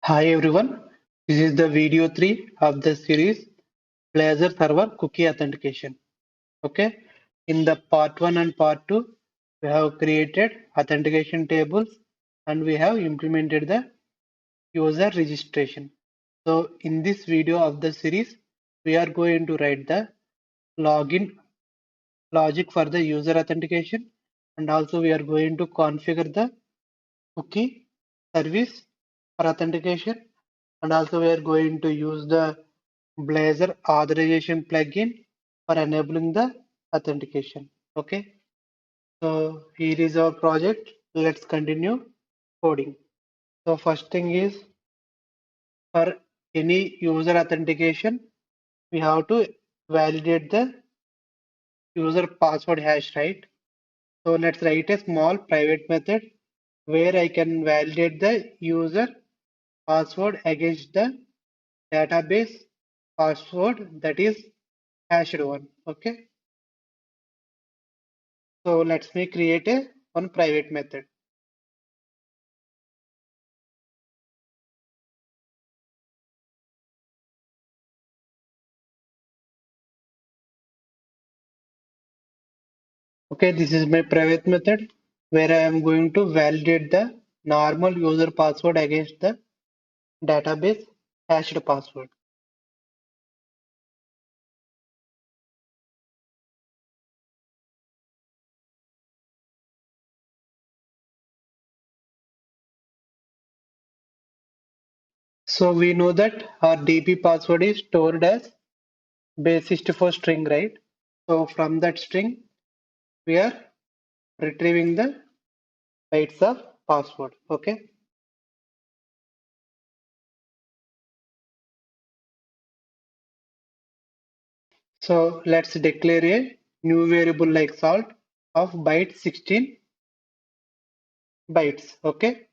Hi everyone, this is the video 3 of the series Blazor Server Cookie Authentication. Okay, in the part 1 and part 2, we have created authentication tables and we have implemented the user registration. So in this video of the series, we are going to write the login logic for the user authentication, and also we are going to configure the cookie service for authentication, and also we are going to use the Blazor authorization plugin for enabling the authentication. Okay, so here is our project. Let's continue coding. So first thing is, for any user authentication, we have to validate the user password hash, right? So let's write a small private method where I can validate the user password against the database password, that is hashed one. Okay, so let's me create a one private method. Okay, this is my private method where I am going to validate the normal user password against the database hashed password. So we know that our DB password is stored as base64 string, right? So from that string, we are retrieving the bytes of password. Okay. So let's declare a new variable like salt of byte 16 bytes. Okay.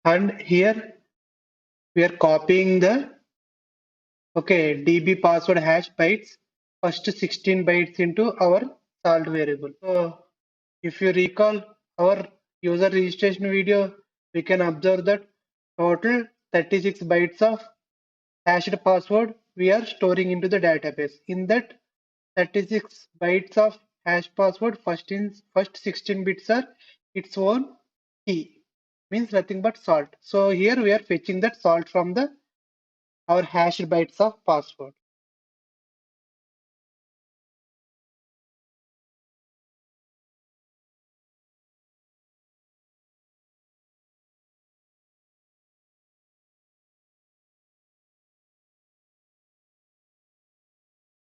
And here we are copying the DB password hash bytes, first 16 bytes into our salt variable. So if you recall our user registration video, we can observe that total 36 bytes of hashed password we are storing into the database. In that 36 bytes of hash password, first 16 bits are its own key, means nothing but salt. So here we are fetching that salt from the our hashed bytes of password.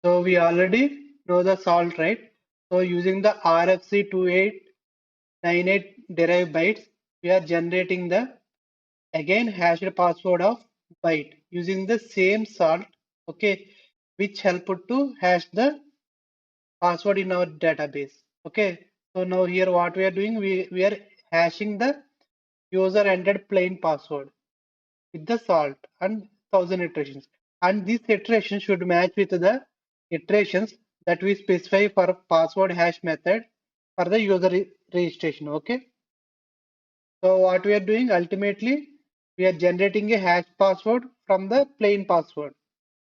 So we already know the salt, right? So using the RFC2898 derived bytes, we are generating the again hashed password of byte using the same salt, okay, which help to hash the password in our database. Okay, so now here what we are doing, we are hashing the user ended plain password with the salt and 1000 iterations, and these iterations should match with the iterations that we specify for password hash method for the user registration. Okay, so what we are doing, ultimately we are generating a hash password from the plain password.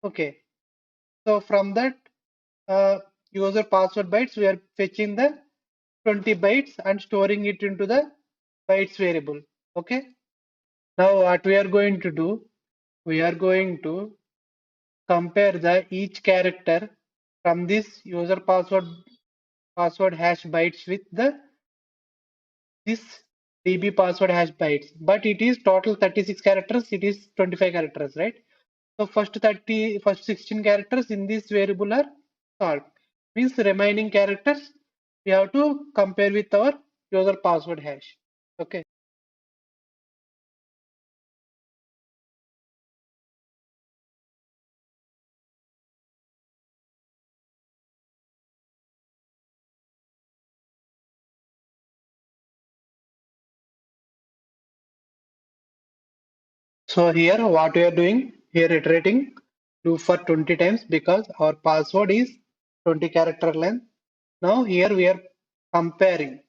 Okay, so from that user password bytes, we are fetching the 20 bytes and storing it into the bytes variable. Okay, now what we are going to do, we are going to compare the each character from this user password hash bytes with the this DB password hash bytes, but it is total 36 characters, it is 25 characters, right? So first 16 characters in this variable are salt, means remaining characters we have to compare with our user password hash. Okay. So here what we are doing, here iterating loop for 20 times because our password is 20 character length. Now here we are comparing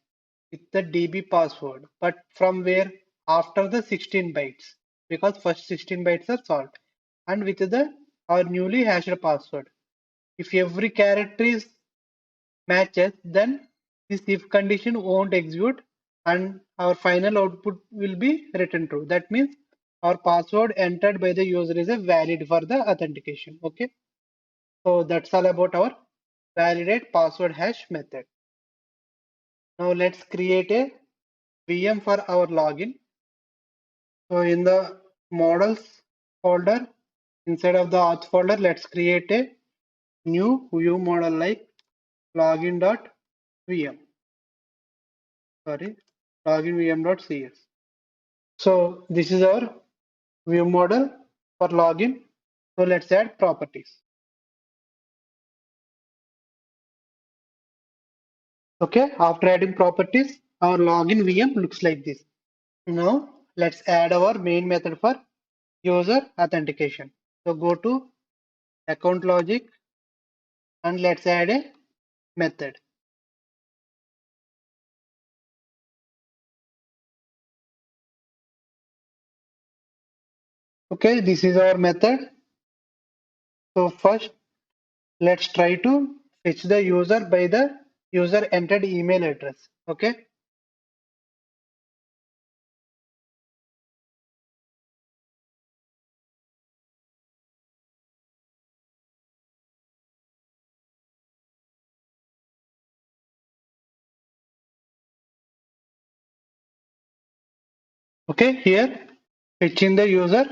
with the DB password, but from where? After the 16 bytes, because first 16 bytes are solved, and with the our newly hashed password. If every character is matches, then this if condition won't execute and our final output will be written true. That means our password entered by the user is a valid for the authentication. Okay. So that's all about our validate password hash method. Now let's create a VM for our login. So in the models folder, inside of the auth folder, let's create a new view model like login.vm. Sorry, loginvm.cs. So this is our view model for login. So let's add properties. Okay, after adding properties, our login VM looks like this. Now let's add our main method for user authentication. So go to account logic and let's add a method. Okay, this is our method. So first let's try to fetch the user by the user entered email address. Okay. Okay, here fetching the user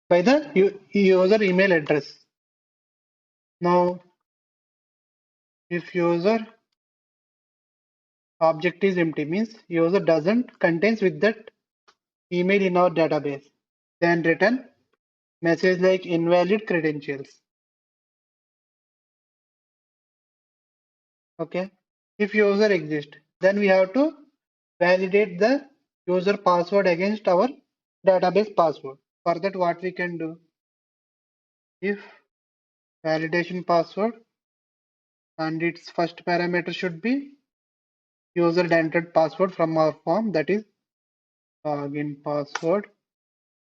by the user email address. Now, if user object is empty, means user doesn't contains with that email in our database, then return message like invalid credentials. Okay. If user exists, then we have to validate the user password against our database password. For that, what we can do? If validation password and its first parameter should be user entered password from our form, that is login password,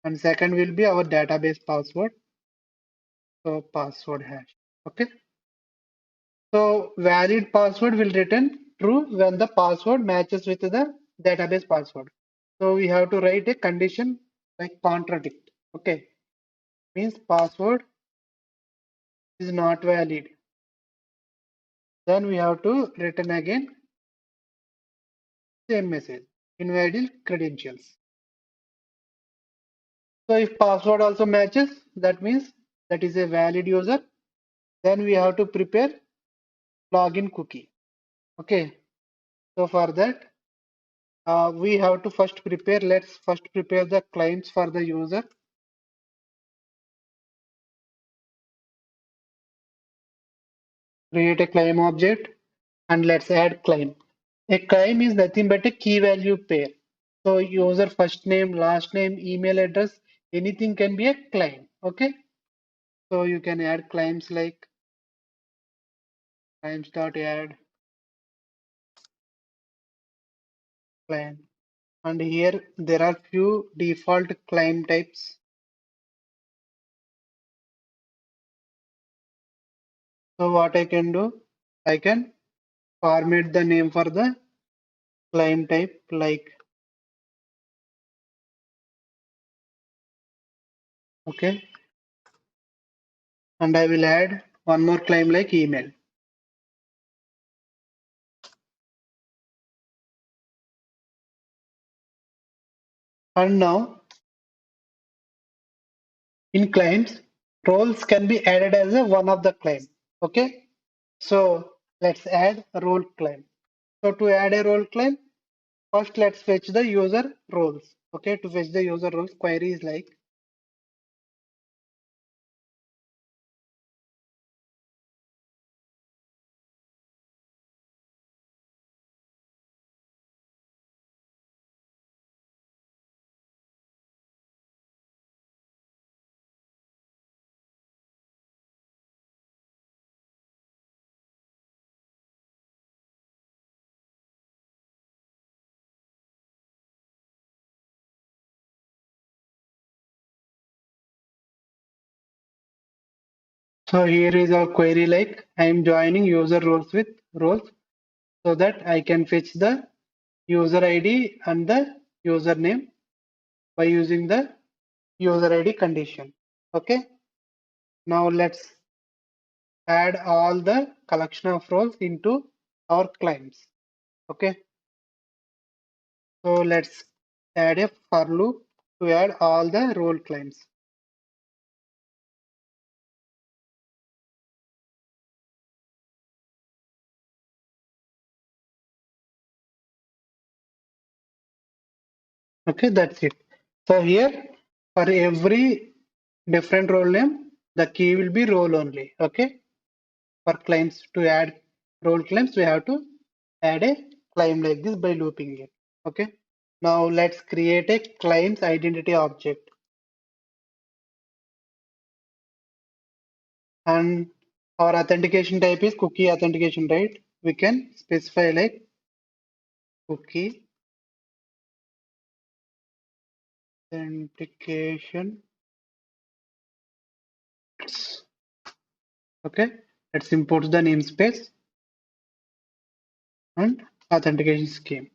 and second will be our database password, so password hash. Okay, so valid password will return true when the password matches with the database password. So we have to write a condition like contradict. Okay, means password is not valid, then we have to return again same message, invalid credentials. So if password also matches, that means that is a valid user. Then we have to prepare login cookie. Okay. So for that, we have to first prepare. Let's first prepare the claims for the user. Create a claim object and let's add claim. A claim is nothing but a key value pair. So user first name, last name, email address, anything can be a claim. Okay. So you can add claims like claims.add claim. And here there are few default claim types. So what I can do, I can format the name for the claim type like, okay, and I will add one more claim like email. And now in claims, roles can be added as a one of the claim. Okay, so let's add a role claim. So to add a role claim, first let's fetch the user roles. Okay, to fetch the user roles, query is like So here is our query like I am joining user roles with roles so that I can fetch the user ID and the username by using the user ID condition. Okay. Now let's add all the collection of roles into our claims. Okay. So let's add a for loop to add all the role claims. Okay, that's it. So here for every different role name, the key will be role only. Okay. For claims to add role claims, we have to add a claim like this by looping it. Okay. Now let's create a claims identity object. And our authentication type is cookie authentication, right? We can specify like cookie authentication. Okay, let's import the namespace and authentication scheme.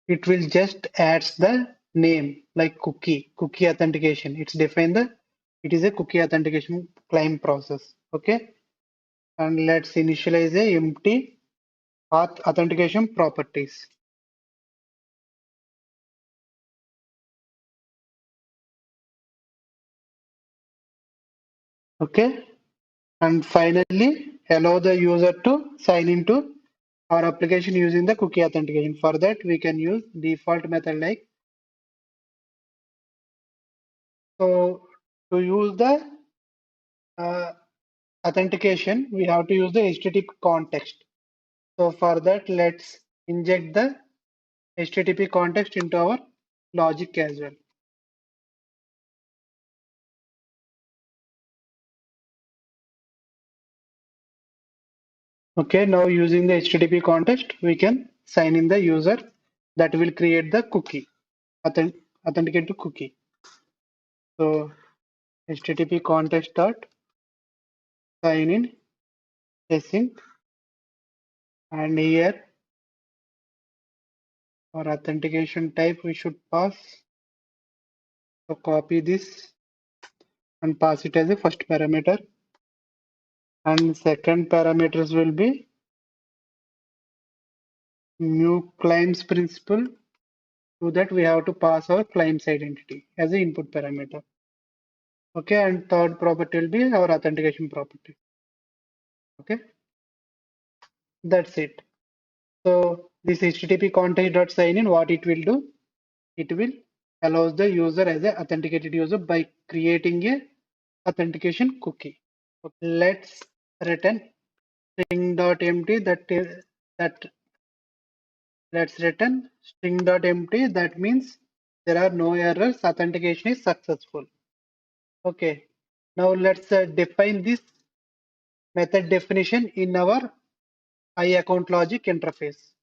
It will just adds the name like cookie authentication. It's defined the it is a cookie authentication claim process. Okay, and let's initialize a empty authentication properties. Okay, and finally allow the user to sign into our application using the cookie authentication. For that, we can use default method like so. To use the uh, authentication, we have to use the HTTP context. So for that, let's inject the HTTP context into our logic as well. Okay, now using the HTTP context, we can sign in the user that will create the cookie, authenticate to cookie. So HTTP context dot sign in async, and here our authentication type we should pass. So copy this and pass it as a first parameter, and second parameters will be new claims principal. To that we have to pass our claims identity as an input parameter. Okay, and third property will be our authentication property. Okay, that's it. So this HTTP context.signin, what it will do? It will allows the user as a authenticated user by creating a authentication cookie. Let's return string.empty that let's return string.empty. That means there are no errors. Authentication is successful. Okay. Now let's define this method definition in our iAccount logic interface.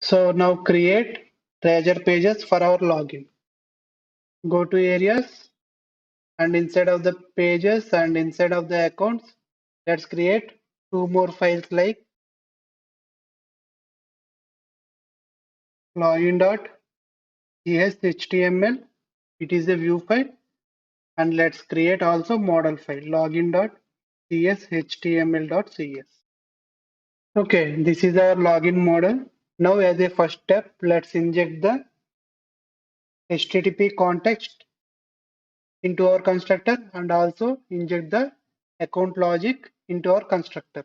So now create treasure pages for our login. Go to areas and inside of the pages and inside of the accounts, let's create two more files like login.cshtml. It is a view file, and let's create also model file login.cshtml.cs. Okay, this is our login model. Now as a first step, let's inject the HTTP context into our constructor and also inject the account logic into our constructor.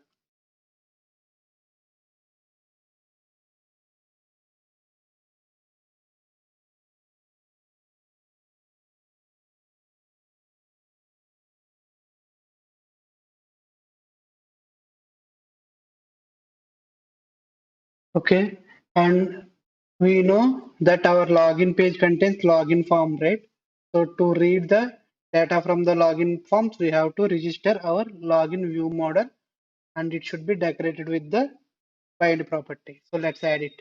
Okay, and we know that our login page contains login form, right? So to read the data from the login forms, we have to register our login view model, and it should be decorated with the bind property. So let's add it.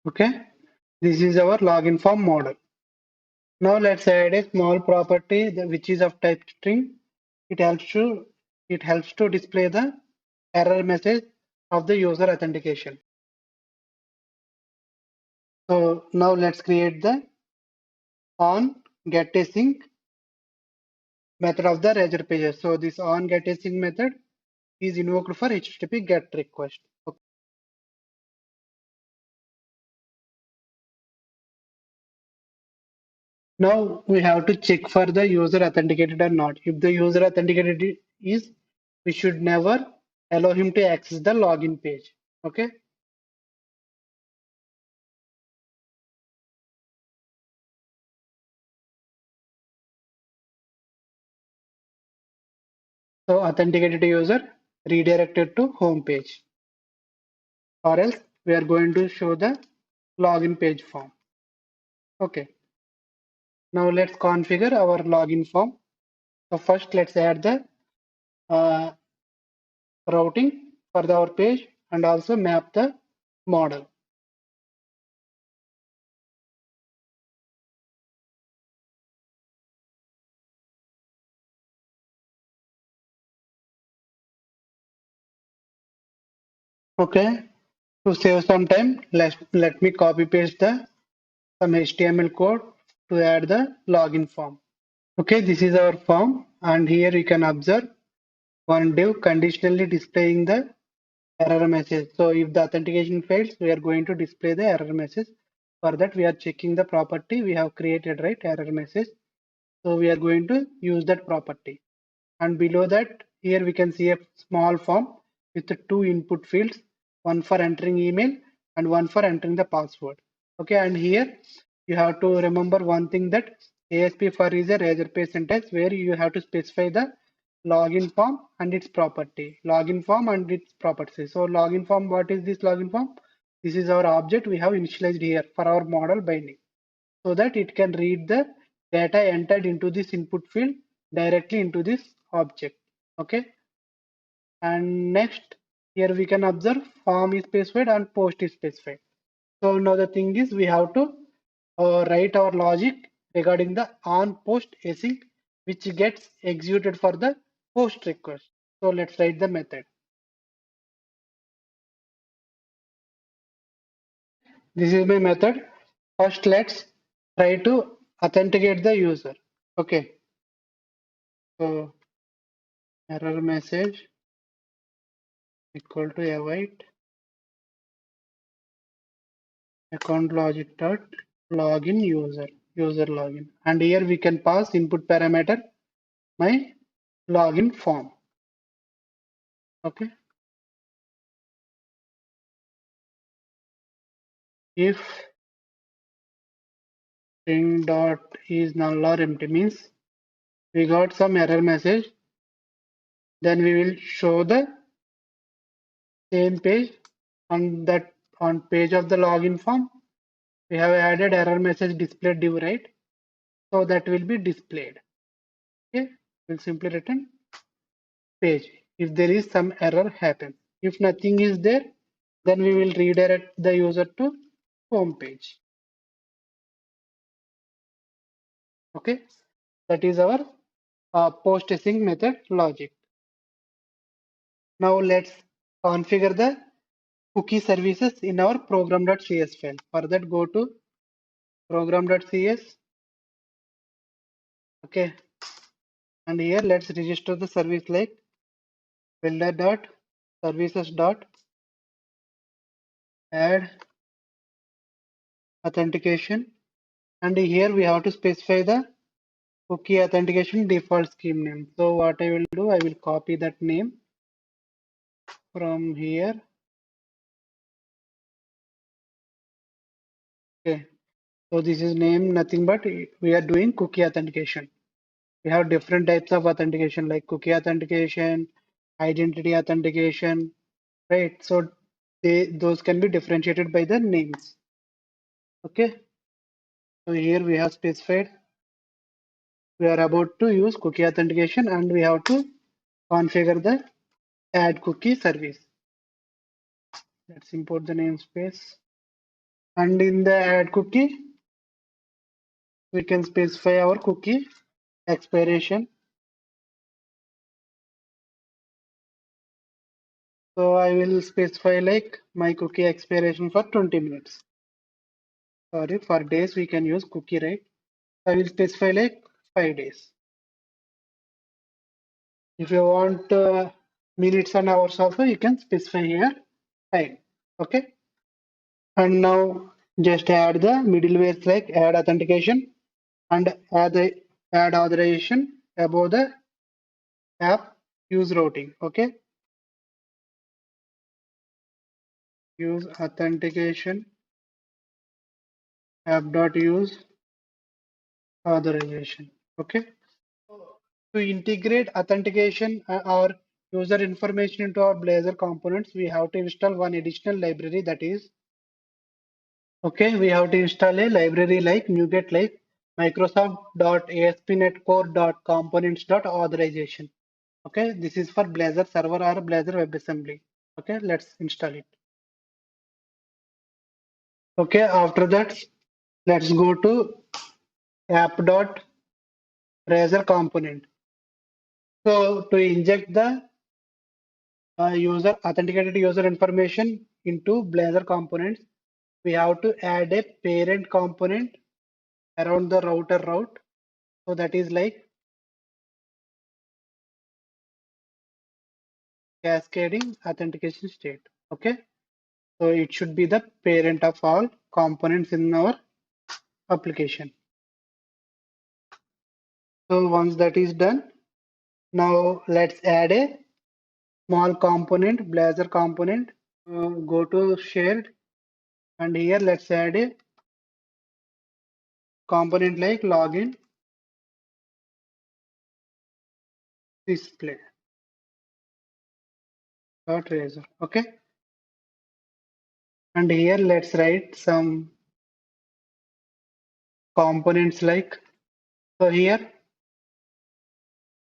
Okay, this is our login form model. Now let's add a small property which is of type string. It helps to it helps to display the error message of the user authentication. So now let's create the on get async method of the Razor pages. So this on get async method is invoked for HTTP GET request. Okay. Now we have to check for the user authenticated or not. If the user authenticated is, we should never allow him to access the login page. Okay. So authenticated user redirected to home page, or else we are going to show the login page form. Okay. Now let's configure our login form. So first let's add the uh, routing for our page and also map the model. Okay. To save some time, let me copy paste the some HTML code to add the login form. Okay, this is our form, and here you can observe one div conditionally displaying the error message. So if the authentication fails, we are going to display the error message. For that, we are checking the property we have created, right? Error message. So we are going to use that property. And below that, here we can see a small form with the two input fields, one for entering email and one for entering the password. Okay, and here you have to remember one thing, that ASP for is a razor pay syntax where you have to specify the login form and its property. Login form and its property. So login form, what is this login form? This is our object we have initialized here for our model binding, so that it can read the data entered into this input field directly into this object. Okay, and next, here we can observe form is specified and post is specified. So now the thing is, we have to write our logic regarding the on post async which gets executed for the post request. So let's write the method. This is my method. First let's try to authenticate the user. Okay, so error message equal to await account logic dot login user login, and here we can pass input parameter my login form. Okay, if string dot is null or empty means we got some error message, then we will show the same page on that, on page of the login form we have added error message display div, right? So that will be displayed. Okay, we'll simply return page if there is some error happen. If nothing is there, then we will redirect the user to home page. Okay, that is our post async method logic. Now let's configure the cookie services in our program.cs file. For that, go to program.cs. Okay, and here let's register the service like builder.services.add authentication, and here we have to specify the cookie authentication default scheme name. So what I will do, I will copy that name from here. Okay, so this is name nothing but we are doing cookie authentication. We have different types of authentication like cookie authentication, identity authentication, right? So those can be differentiated by the names. Okay, so here we have specified we are about to use cookie authentication, and we have to configure the add cookie service. Let's import the namespace. And in the add cookie, we can specify our cookie expiration. So I will specify like my cookie expiration for 20 minutes. Sorry, for days we can use cookie, right? I will specify like 5 days. If you want minutes and hours also, you can specify here time. Okay. And now just add the middlewares like add authentication and add authorization above the app use routing. Okay. Use authentication app.use authorization. Okay. To integrate authentication or user information into our Blazor components, we have to install one additional library, that is, okay, we have to install a library like NuGet like Microsoft.ASP.NET Core.Components.Authorization. Okay, this is for Blazor server or Blazor WebAssembly. Okay, let's install it. Okay, after that, let's go to app.Blazor component. So to inject the authenticated user information into Blazor components, we have to add a parent component around the router route. So that is like cascading authentication state. Okay, so it should be the parent of all components in our application. So once that is done, now let's add a small component, Blazor component. Go to shared, and here let's add a component like login display dot razor. Okay, and here let's write some components like, so here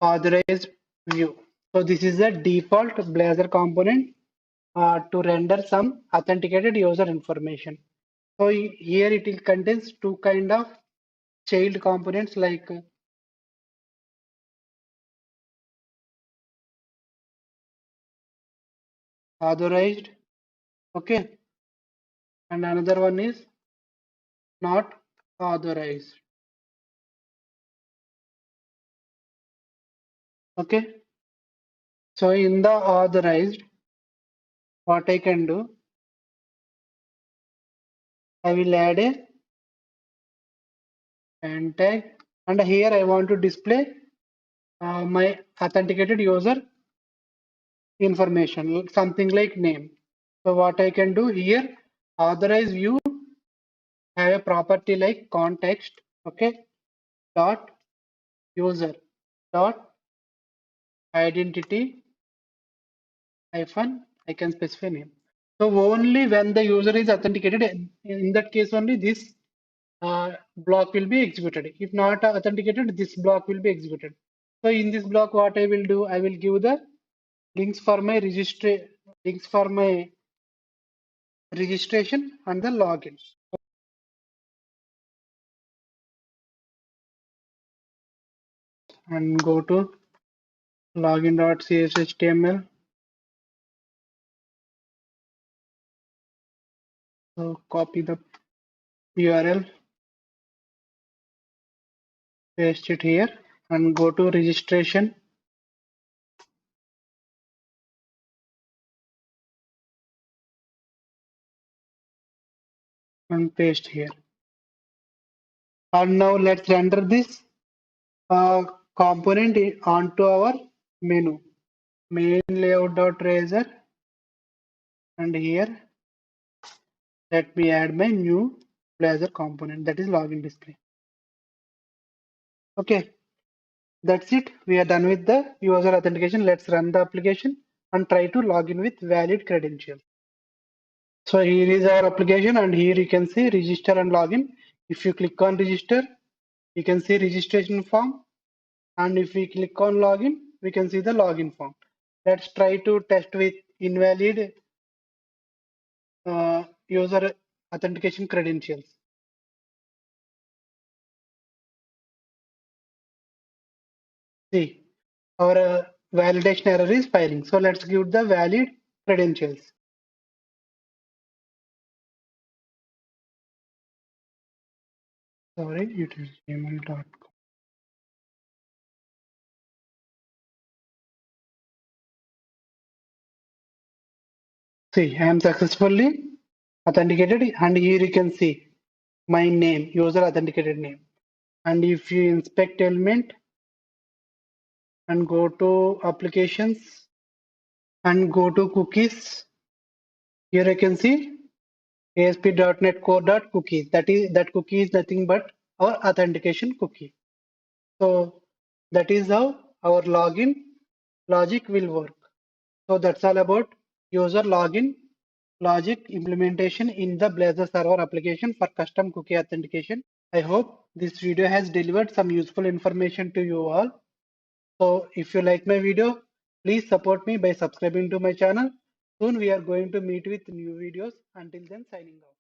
authorized view. So this is the default Blazor component to render some authenticated user information. So here it will contains two kind of child components like authorized, okay, and another one is not authorized. Okay, so in the authorized, what I can do, I will add a and tag, and here I want to display my authenticated user information, something like name. So what I can do here, authorize view have a property like context, okay, dot user dot identity hyphen I can specify name. So only when the user is authenticated, in that case only this block will be executed. If not authenticated, this block will be executed. So in this block, what I will do, I will give the links for my registration and the login. And go to login.cshtml. So copy the URL, paste it here, and go to registration and paste here. And now let's render this component onto our menu. Main layout.razor, and here let me add my new Blazor component, that is login display. Okay, that's it. We are done with the user authentication. Let's run the application and try to log in with valid credentials. So here is our application, and here you can see register and login. If you click on register, you can see registration form, and if we click on login, we can see the login form. Let's try to test with invalid user authentication credentials. See, our validation error is failing. So let's give the valid credentials. Sorry, it is gmail.com. See, I am successfully authenticated, and here you can see my name, user authenticated name. And if you inspect element and go to applications and go to cookies, here you can see ASP.NET Core.cookies. That cookie is nothing but our authentication cookie. So that is how our login logic will work. So that's all about user login logic implementation in the Blazor server application for custom cookie authentication. I hope this video has delivered some useful information to you all. So if you like my video, please support me by subscribing to my channel. Soon we are going to meet with new videos. Until then, signing off.